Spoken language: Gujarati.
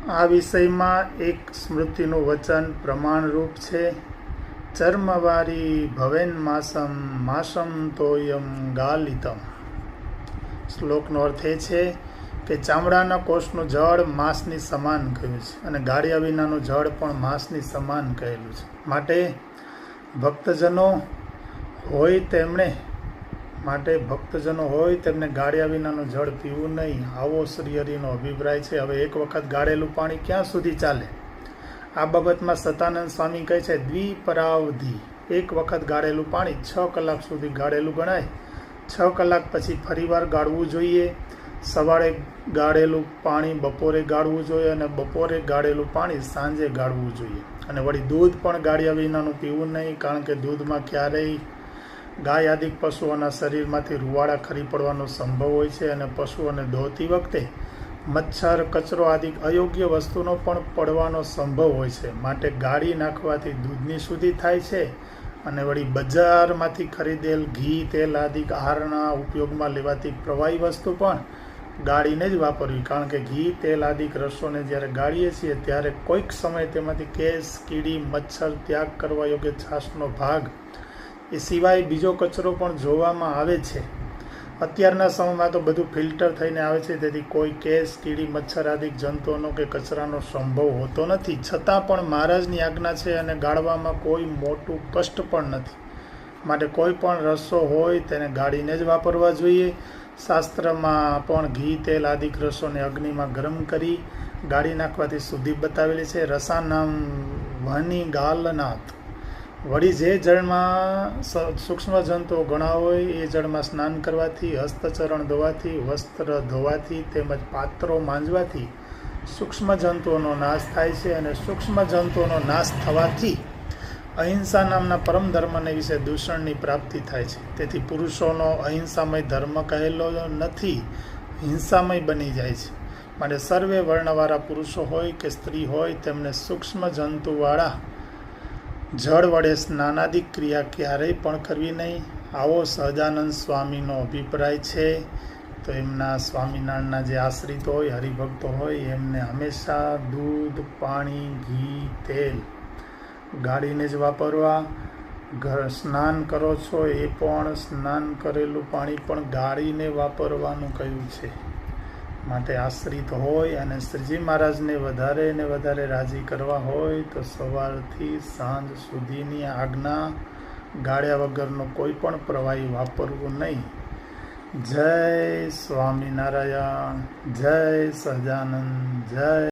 આ વિષયમાં એક સ્મૃતિનું વચન પ્રમાણરૂપ છે. ચર્મવારી ભવેન માસમ માસમ તોયમ ગાલિતમ. શ્લોકનો અર્થ એ છે કે ચામડાના કોષનું જળ માંસની સમાન કહ્યું છે અને ગાળ્યા વિનાનું જળ પણ માંસની સમાન કહેલું છે. માટે ભક્તજનો હોય તેમને ગાળ્યા વિનાનું જળ પીવું નહીં, આવો શ્રી હરિનો અભિપ્રાય છે. હવે એક વખત ગાળેલું પાણી ક્યાં સુધી ચાલે? આ બાબતમાં સતાનંદ સ્વામી કહે છે, દ્વિપરાવધિ. એક વખત ગાળેલું પાણી 6 કલાક સુધી ગાળેલું ગણાય. 6 કલાક પછી ફરીવાર ગાળવું જોઈએ. સવારે ગાળેલું પાણી બપોરે ગાળવું જોઈએ અને બપોરે ગાળેલું પાણી સાંજે ગાળવું જોઈએ. અને વળી દૂધ પણ ગાળ્યા વિનાનું પીવું નહીં, કારણ કે દૂધમાં ક્યારેય ગાય આદિક પશુઓના શરીરમાંથી રૂવાડા ખરી પડવાનો સંભવ હોય છે અને પશુઓને ધોતી વખતે મચ્છર, કચરો આદિ અયોગ્ય વસ્તુનો પણ પડવાનો સંભવ હોય છે. માટે ગાળી નાખવાથી દૂધની શુદ્ધિ થાય છે અને વળી બજારમાંથી ખરીદેલ ઘી, તેલ આદિ આહારના ઉપયોગમાં લેવાતી પ્રવાહી વસ્તુ પણ ગાળીને જ વાપરવી, કારણ કે ઘી, તેલ આદિ રસોને જ્યારે ગાળીએ છીએ ત્યારે કોઈક સમય તેમાંથી કેસ, કીડી, મચ્છર ત્યાગ કરવા યોગ્ય છાશનો ભાગ એ સિવાય બીજો કચરો પણ જોવામાં આવે છે. અત્યારના સમયમાં તો બધું ફિલ્ટર થઈને આવે છે, તેથી કોઈ કેસ, કીડી, મચ્છર આદિ જંતુઓનો કે કચરાનો સંભવ હોતો નથી. છતાં પણ મહારાજની આજ્ઞા છે અને ગાળવામાં કોઈ મોટું કષ્ટ પણ નથી. માટે કોઈ પણ રસો હોય તેને ગાળીને જ વાપરવા જોઈએ. શાસ્ત્રમાં પણ ઘી, તેલ આદિ રસોને અગ્નિમાં ગરમ કરી ગાળી નાખવાથી શુદ્ધિ બતાવેલી છે. રસાનામ વહની ગાલનાથ. વળી જે જળમાં સૂક્ષ્મ જંતુઓ ઘણા હોય એ જળમાં સ્નાન કરવાથી, હસ્તચરણ ધોવાથી, વસ્ત્ર ધોવાથી તેમજ પાત્રો માંજવાથી સૂક્ષ્મ જંતુઓનો નાશ થાય છે અને સૂક્ષ્મ જંતુઓનો નાશ થવાથી અહિંસા નામના પરમ ધર્મને વિશે દૂષણની પ્રાપ્તિ થાય છે. તેથી પુરુષોનો અહિંસામય ધર્મ કહેલો નથી, હિંસામય બની જાય છે. માટે સર્વે વર્ણવાળા પુરુષો હોય કે સ્ત્રી હોય તેમને સૂક્ષ્મ જંતુવાળા જળ વડે સ્નાનાદિક ક્રિયા ક્યારેય પણ કરવી નહીં, આવો સહજાનંદ સ્વામીનો અભિપ્રાય છે. તો એમના સ્વામિનારાયણના જે આશ્રિત હોય, હરિભક્તો હોય, એમને હંમેશા દૂધ, પાણી, ઘી, તેલ ગાળીને જ વાપરવા. સ્નાન કરો છો એ પણ સ્નાન કરેલું પાણી પણ ગાળીને વાપરવાનું કહ્યું છે. માટે આશ્રિત હોય અને શ્રીજી મહારાજને વધારે ને વધારે રાજી કરવા હોય તો સવારથી સાંજ સુધીની આજ્ઞા ગાળ્યા વગરનો કોઈ પણ પ્રવાહી વાપરવું નહીં. જય સ્વામિનારાયણ, જય સહજાનંદ, જય